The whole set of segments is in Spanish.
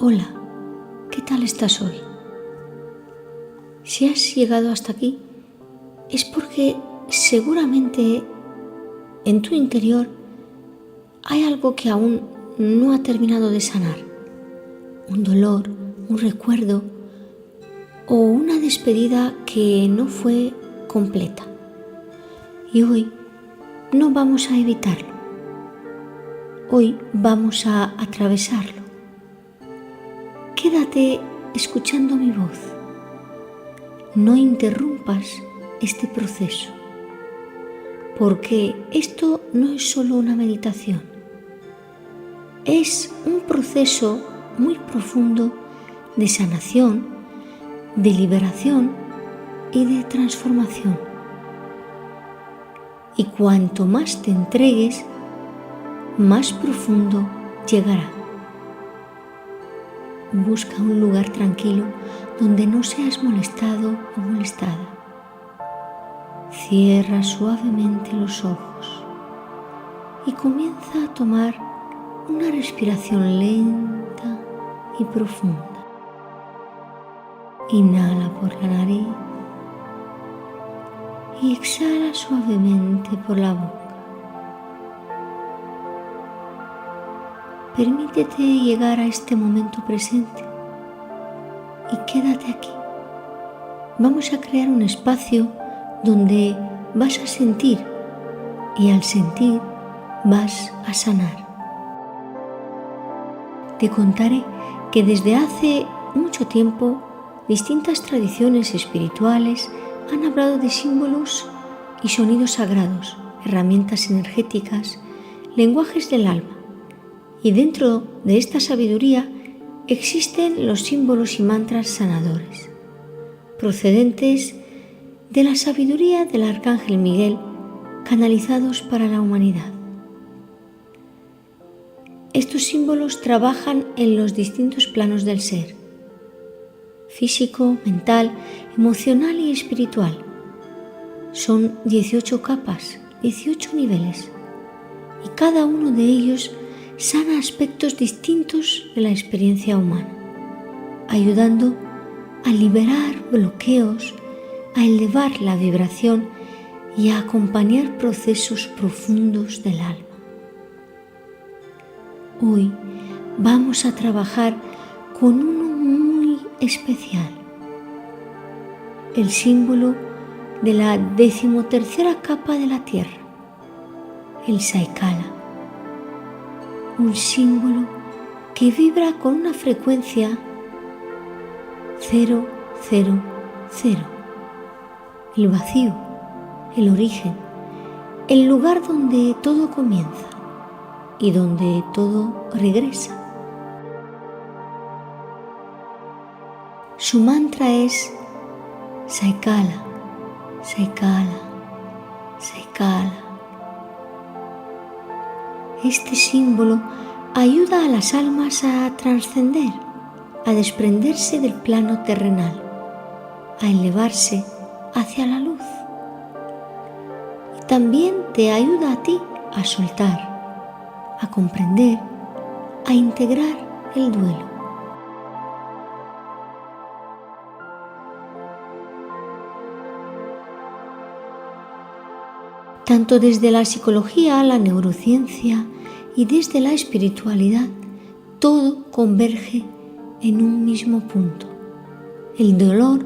Hola, ¿qué tal estás hoy? Si has llegado hasta aquí, es porque seguramente en tu interior hay algo que aún no ha terminado de sanar. Un dolor, un recuerdo o una despedida que no fue completa. Y hoy no vamos a evitarlo. Hoy vamos a atravesarlo. Quédate escuchando mi voz. No interrumpas este proceso, porque esto no es solo una meditación. Es un proceso muy profundo de sanación, de liberación y de transformación. Y cuanto más te entregues, más profundo llegará. Busca un lugar tranquilo donde no seas molestado o molestada. Cierra suavemente los ojos y comienza a tomar una respiración lenta y profunda. Inhala por la nariz y exhala suavemente por la boca. Permítete llegar a este momento presente y quédate aquí. Vamos a crear un espacio donde vas a sentir y al sentir vas a sanar. Te contaré que desde hace mucho tiempo distintas tradiciones espirituales han hablado de símbolos y sonidos sagrados, herramientas energéticas, lenguajes del alma. Y dentro de esta sabiduría existen los símbolos y mantras sanadores, procedentes de la sabiduría del Arcángel Miguel, canalizados para la humanidad. Estos símbolos trabajan en los distintos planos del ser, físico, mental, emocional y espiritual. Son 18 capas, 18 niveles, y cada uno de ellos sana aspectos distintos de la experiencia humana, ayudando a liberar bloqueos, a elevar la vibración y a acompañar procesos profundos del alma. Hoy vamos a trabajar con uno muy especial, el símbolo de la 13ª capa de la Tierra, el Saikala. Un símbolo que vibra con una frecuencia 000, el vacío, el origen, el lugar donde todo comienza y donde todo regresa. Su mantra es Saikala, Saikala, Saikala. Este símbolo ayuda a las almas a trascender, a desprenderse del plano terrenal, a elevarse hacia la luz. Y también te ayuda a ti a soltar, a comprender, a integrar el duelo. Tanto desde la psicología, la neurociencia y desde la espiritualidad, todo converge en un mismo punto. El dolor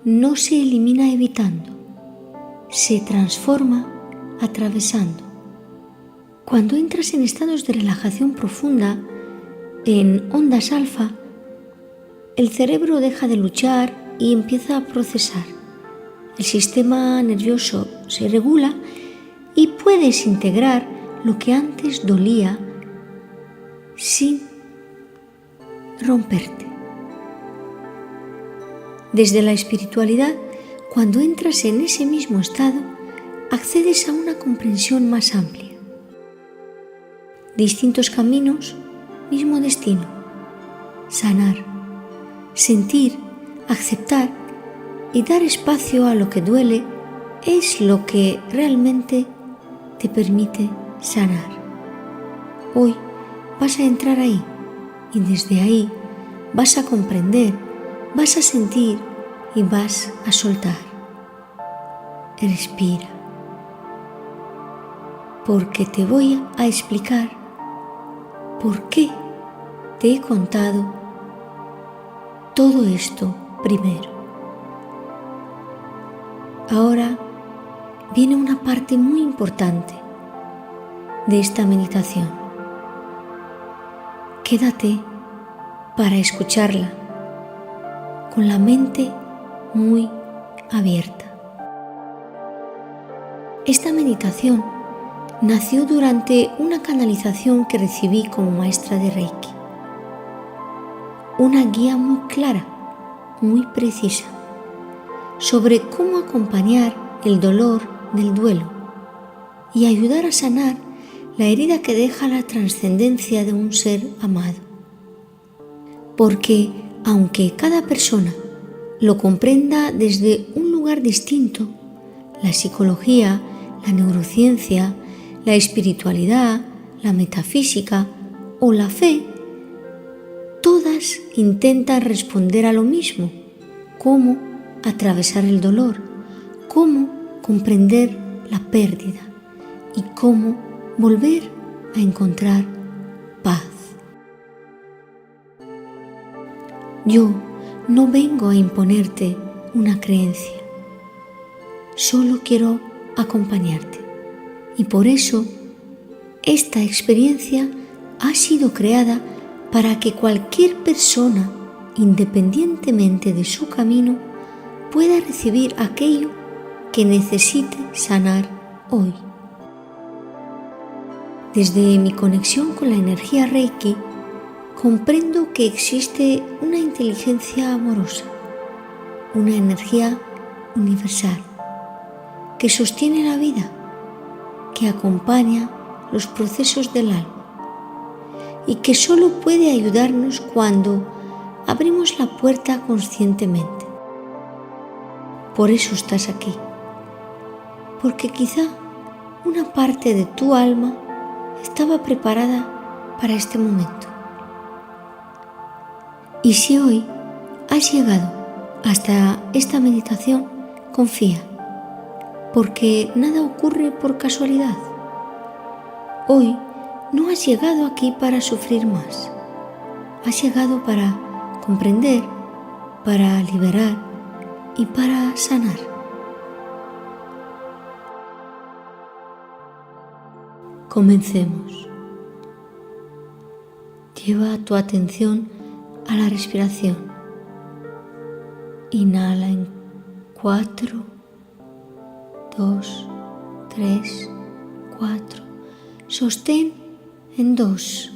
no se elimina evitando, se transforma atravesando. Cuando entras en estados de relajación profunda, en ondas alfa, el cerebro deja de luchar y empieza a procesar. El sistema nervioso se regula y puedes integrar lo que antes dolía sin romperte. Desde la espiritualidad, cuando entras en ese mismo estado, accedes a una comprensión más amplia. Distintos caminos, mismo destino. Sanar, sentir, aceptar y dar espacio a lo que duele es lo que realmente te permite sanar. Hoy vas a entrar ahí Y desde ahí vas a comprender, vas a sentir y vas a soltar. Respira, porque te voy a explicar por qué te he contado todo esto primero. Ahora viene una parte muy importante de esta meditación. Quédate para escucharla con la mente muy abierta. Esta meditación nació durante una canalización que recibí como maestra de Reiki. Una guía muy clara, muy precisa, sobre cómo acompañar el dolor del duelo y ayudar a sanar la herida que deja la trascendencia de un ser amado. Porque aunque cada persona lo comprenda desde un lugar distinto, la psicología, la neurociencia, la espiritualidad, la metafísica o la fe, todas intentan responder a lo mismo: cómo atravesar el dolor, cómo comprender la pérdida y cómo volver a encontrar paz. Yo no vengo a imponerte una creencia, solo quiero acompañarte. Y por eso esta experiencia ha sido creada para que cualquier persona, independientemente de su camino, pueda recibir aquello que necesite sanar hoy. Desde mi conexión con la energía Reiki, comprendo que existe una inteligencia amorosa, una energía universal, que sostiene la vida, que acompaña los procesos del alma y que solo puede ayudarnos cuando abrimos la puerta conscientemente. Por eso estás aquí, porque quizá una parte de tu alma estaba preparada para este momento. Y si hoy has llegado hasta esta meditación, confía, porque nada ocurre por casualidad. Hoy no has llegado aquí para sufrir más. Has llegado para comprender, para liberar y para sanar. Comencemos. Lleva tu atención a la respiración. Inhala en 4, 2, 3, 4. Sostén en 2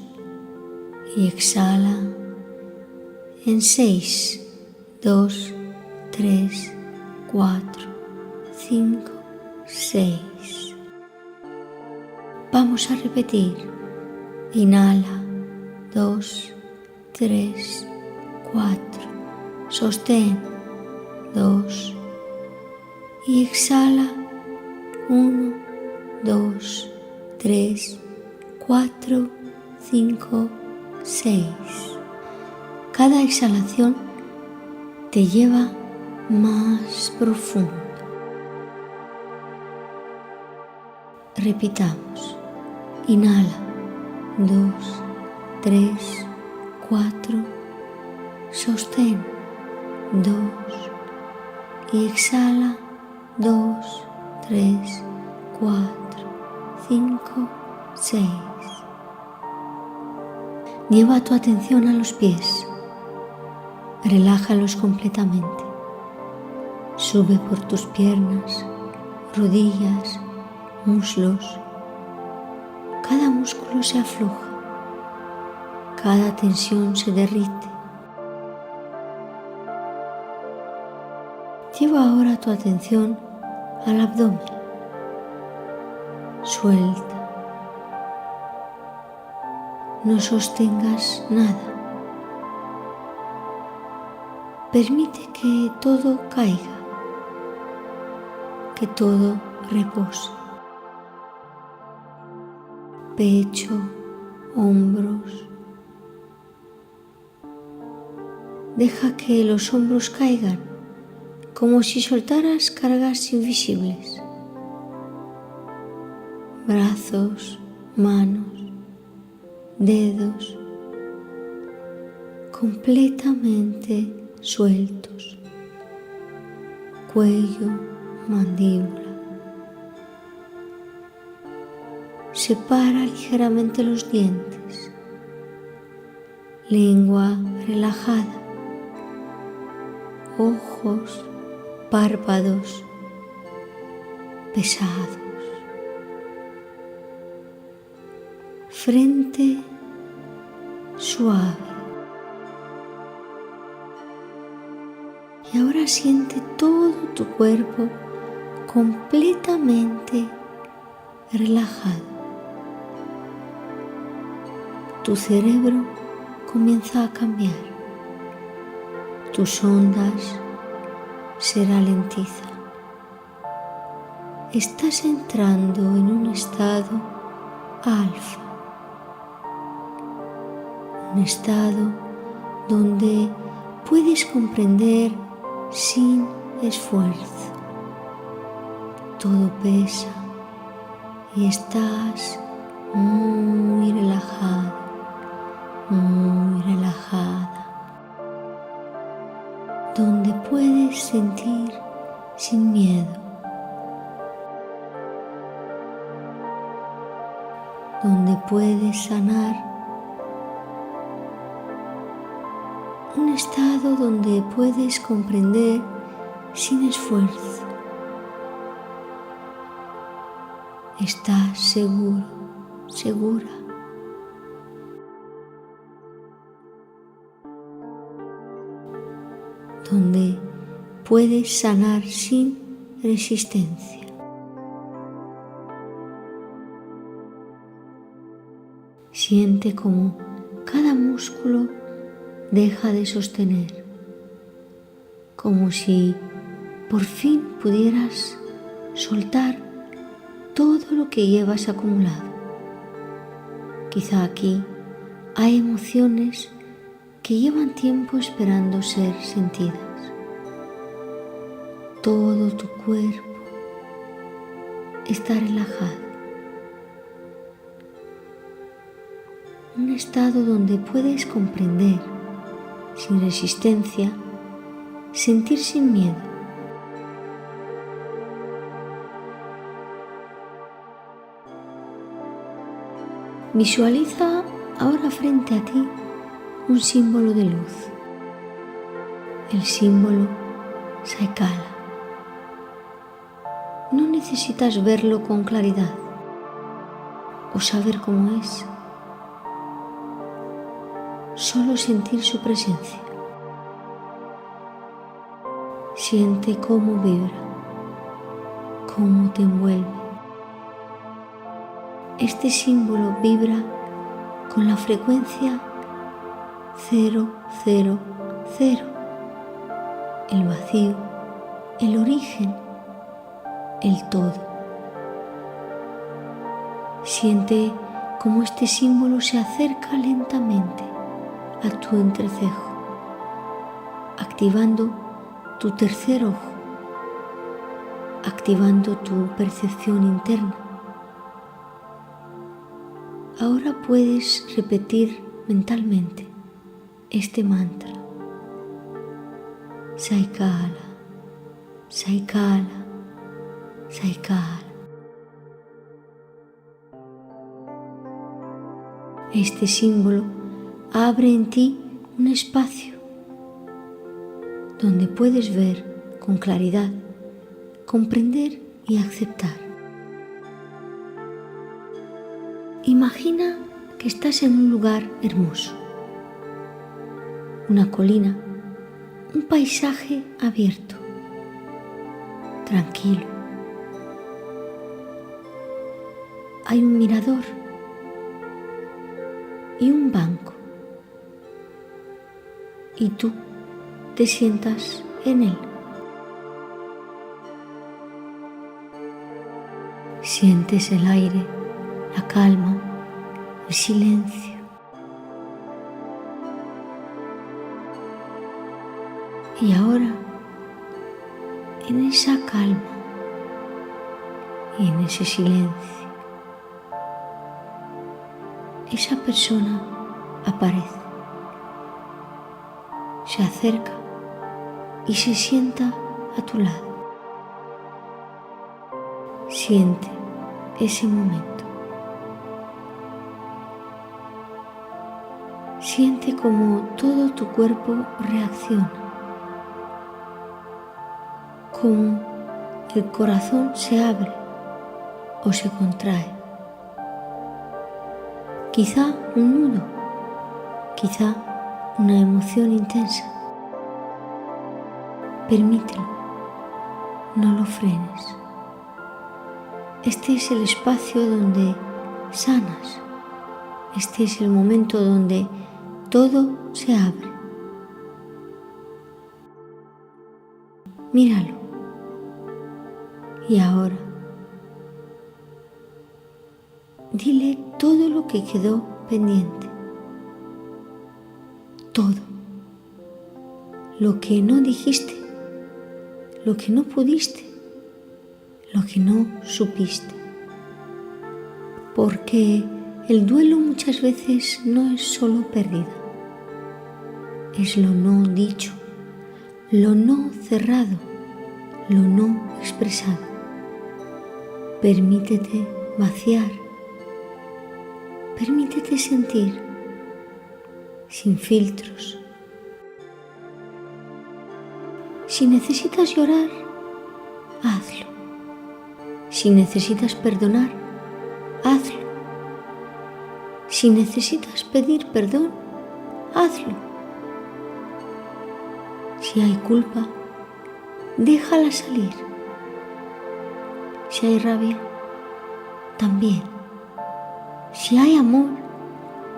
y exhala en 6, 2, 3, 4, 5, 6. Vamos a repetir. Inhala 2, 3, 4. Sostén 2 y exhala 1, 2, 3, 4, 5, 6. Cada exhalación te lleva más profundo. Repitamos. Inhala 2, 3, 4. Sostén 2 y exhala 2, 3, 4, 5, 6. Lleva tu atención a los pies. Relájalos completamente. Sube por tus piernas, rodillas, muslos. Cada músculo se afloja. Cada tensión se derrite. Lleva ahora tu atención al abdomen. Suelta. No sostengas nada. Permite que todo caiga, que todo repose. Pecho, hombros, Deja que los hombros caigan como si soltaras cargas invisibles. Brazos, manos, dedos, completamente sueltos. Cuello, mandíbula. Separa ligeramente los dientes. Lengua relajada. Ojos, párpados pesados. Frente suave. Y ahora siente todo tu cuerpo completamente relajado. Tu cerebro comienza a cambiar. Tus ondas se ralentizan. Estás entrando en un estado alfa. Un estado donde puedes comprender sin esfuerzo. Todo pesa y estás muy relajado, muy relajada. Donde puedes sentir sin miedo. Donde puedes sanar. Un estado donde puedes comprender sin esfuerzo. Estás seguro, segura. Donde puedes sanar sin resistencia. Siente como cada músculo deja de sostener, como si por fin pudieras soltar todo lo que llevas acumulado. Quizá aquí hay emociones que llevan tiempo esperando ser sentidas. Todo tu cuerpo está relajado. Un estado donde puedes comprender sin resistencia, sentir sin miedo. Visualiza ahora frente a ti un símbolo de luz, el símbolo Saikala. No necesitas verlo con claridad o saber cómo es, solo sentir su presencia. Siente cómo vibra, cómo te envuelve. Este símbolo vibra con la frecuencia 000, el vacío, el origen, el todo. Siente cómo este símbolo se acerca lentamente a tu entrecejo, activando tu tercer ojo, activando tu percepción interna. Ahora puedes repetir mentalmente este mantra. Saikala, Saikala, Saikala. Este símbolo abre en ti un espacio donde puedes ver con claridad, comprender y aceptar. Imagina que estás en un lugar hermoso, una colina, un paisaje abierto, tranquilo. Hay un mirador y un banco, y tú te sientas en él. Sientes el aire, la calma, el silencio. Y ahora, en esa calma y en ese silencio, esa persona aparece, se acerca y se sienta a tu lado. Siente ese momento. Siente como todo tu cuerpo reacciona, como el corazón se abre o se contrae. Quizá un nudo, quizá una emoción intensa. Permítelo, no lo frenes. Este es el espacio donde sanas. Este es el momento donde todo se abre. Míralo. Y ahora, dile todo lo que quedó pendiente. Todo. Lo que no dijiste, lo que no pudiste, lo que no supiste. Porque el duelo muchas veces no es solo pérdida. Es lo no dicho, lo no cerrado, lo no expresado. Permítete vaciar, permítete sentir, sin filtros. Si necesitas llorar, hazlo. Si necesitas perdonar, hazlo. Si necesitas pedir perdón, hazlo. Si hay culpa, déjala salir. Si hay rabia, también. Si hay amor,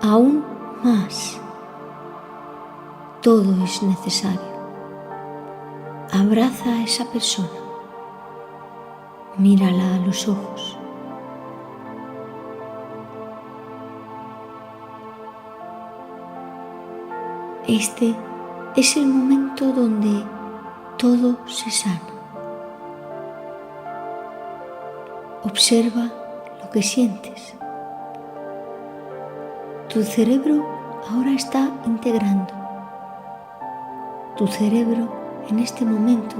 aún más. Todo es necesario. Abraza a esa persona. Mírala a los ojos. Este es el momento donde todo se sana. Observa lo que sientes. Tu cerebro ahora está integrando. Tu cerebro en este momento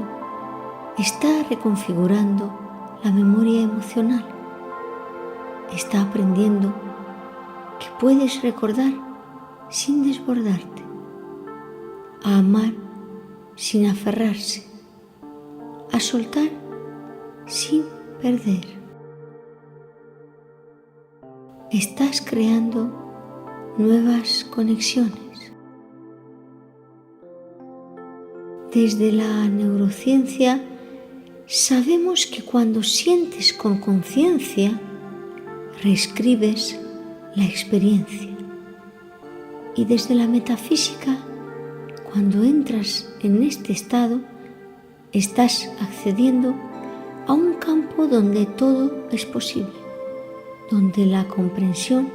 está reconfigurando la memoria emocional. Está aprendiendo que puedes recordar sin desbordarte, a amar sin aferrarse, a soltar sin perder. Estás creando nuevas conexiones. Desde la neurociencia sabemos que cuando sientes con conciencia, reescribes la experiencia. Y desde la metafísica, cuando entras en este estado, estás accediendo a un campo donde todo es posible, donde la comprensión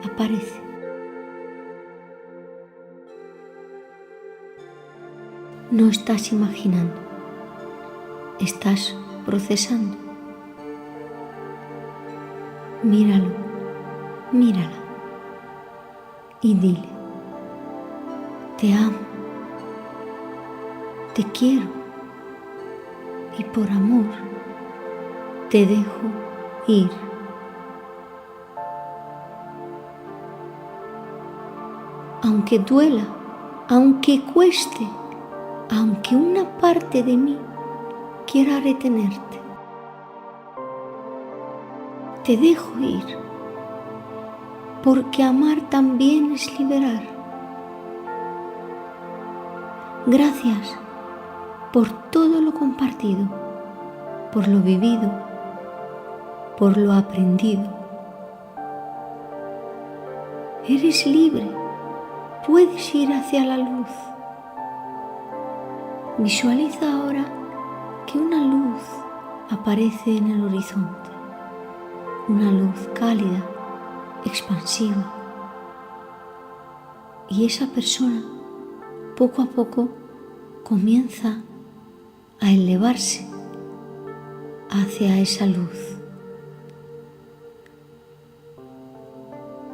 aparece. No estás imaginando, estás procesando. Míralo, mírala y dile: te amo, te quiero y por amor te dejo ir. Aunque duela, aunque cueste, aunque una parte de mí quiera retenerte, te dejo ir, porque amar también es liberar. Gracias por todo lo compartido, por lo vivido, por lo aprendido. Eres libre, puedes ir hacia la luz. Visualiza ahora que una luz aparece en el horizonte, una luz cálida, expansiva, y esa persona poco a poco comienza a elevarse hacia esa luz.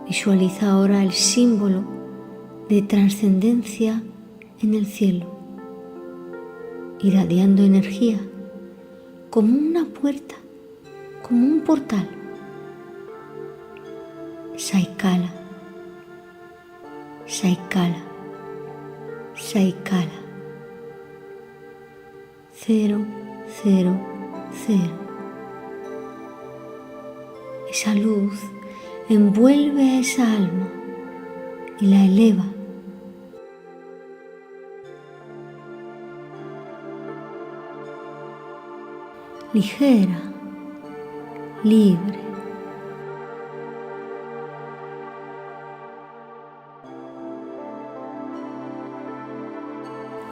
Visualiza ahora el símbolo de trascendencia en el cielo, irradiando energía como una puerta, como un portal. Saikala, Saikala, Saikala. 0, 0, 0. Esa luz envuelve a esa alma y la eleva. Ligera, libre.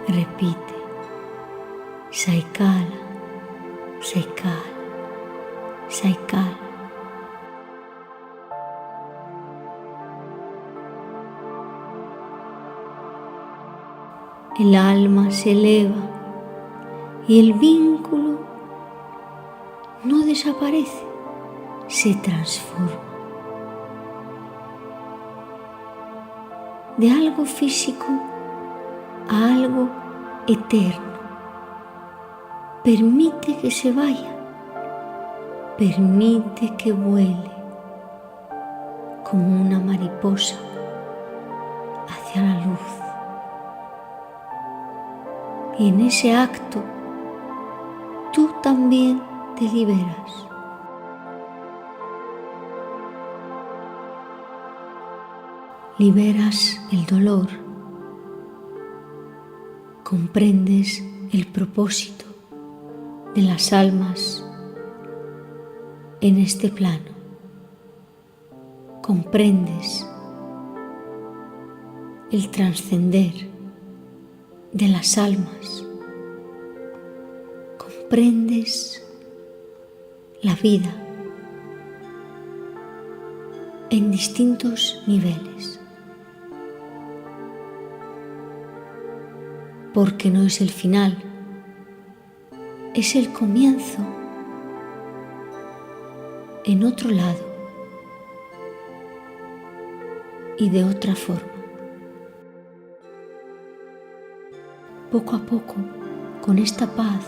Repite, Saikala, Saikala, Saikala. El alma se eleva y el vínculo no desaparece, se transforma. De algo físico a algo eterno. Permite que se vaya, permite que vuele como una mariposa hacia la luz. Y en ese acto tú también te liberas. Liberas el dolor, comprendes el propósito de las almas en este plano, comprendes el trascender de las almas, comprendes la vida en distintos niveles, porque no es el final, es el comienzo en otro lado y de otra forma. Poco a poco, con esta paz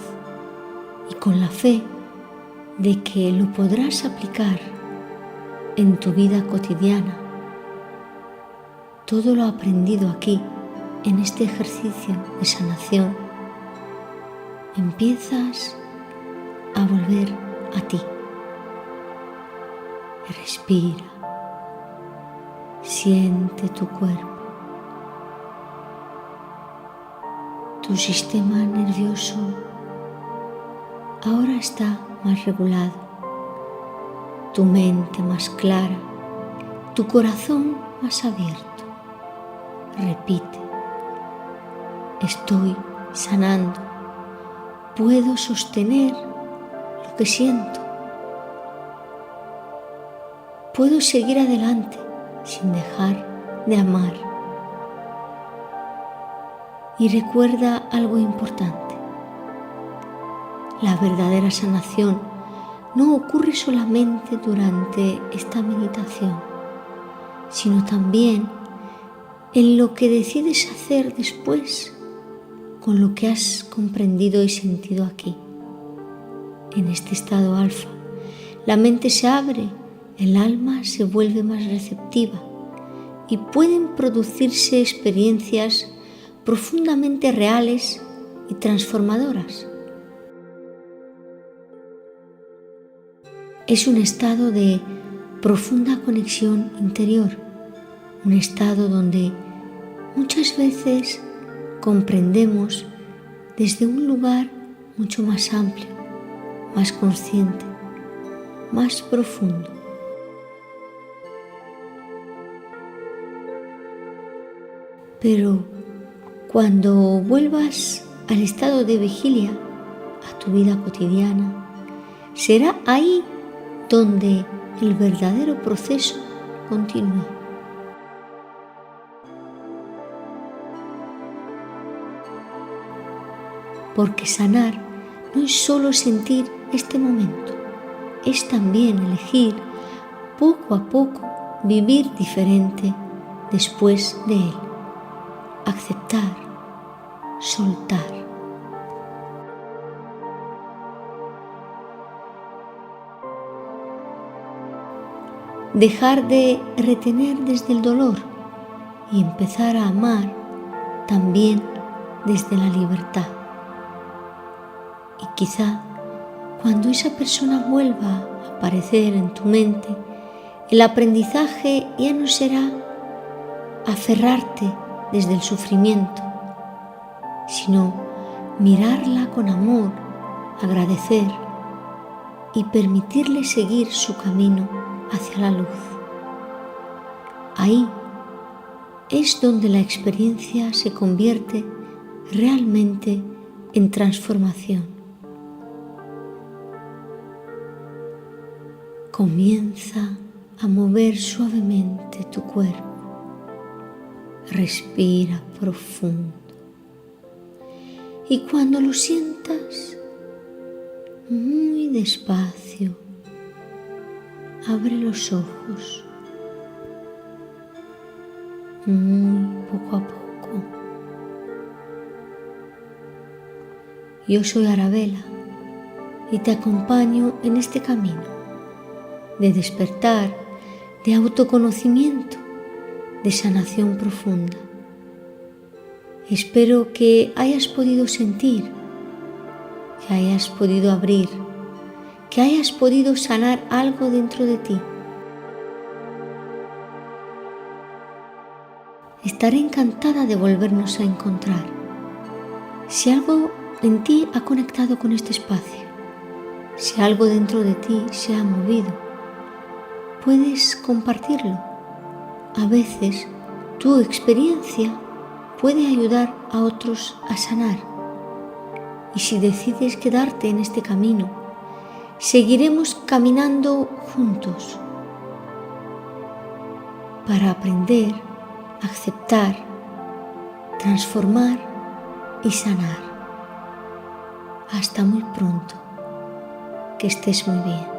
y con la fe de que lo podrás aplicar en tu vida cotidiana, todo lo aprendido aquí, en este ejercicio de sanación, empiezas a volver a ti. Respira, siente tu cuerpo, tu sistema nervioso ahora está más regulado, tu mente más clara, tu corazón más abierto. Repite, estoy sanando, puedo sostener lo que siento, puedo seguir adelante sin dejar de amar. Y recuerda algo importante, la verdadera sanación no ocurre solamente durante esta meditación, sino también en lo que decides hacer después con lo que has comprendido y sentido aquí. En este estado alfa, la mente se abre, el alma se vuelve más receptiva y pueden producirse experiencias profundamente reales y transformadoras. Es un estado de profunda conexión interior, un estado donde muchas veces comprendemos desde un lugar mucho más amplio, más consciente, más profundo. Pero cuando vuelvas al estado de vigilia, a tu vida cotidiana, será ahí donde el verdadero proceso continúe. porque sanar no es solo sentir este momento, es también elegir poco a poco vivir diferente después de él. Aceptar, soltar. Dejar de retener desde el dolor y empezar a amar también desde la libertad. Y quizá cuando esa persona vuelva a aparecer en tu mente, el aprendizaje ya no será aferrarte desde el sufrimiento, sino mirarla con amor, agradecer y permitirle seguir su camino hacia la luz. Ahí es donde la experiencia se convierte realmente en transformación. Comienza a mover suavemente tu cuerpo. Respira profundo. Y cuando lo sientas, muy despacio, abre los ojos, muy poco a poco. Yo soy Arabella y te acompaño en este camino de despertar, de autoconocimiento, de sanación profunda. Espero que hayas podido sentir, que hayas podido abrir, que hayas podido sanar algo dentro de ti. Estaré encantada de volvernos a encontrar. Si algo en ti ha conectado con este espacio, si algo dentro de ti se ha movido, puedes compartirlo. A veces tu experiencia puede ayudar a otros a sanar. Y si decides quedarte en este camino, seguiremos caminando juntos para aprender, aceptar, transformar y sanar. Hasta muy pronto. Que estés muy bien.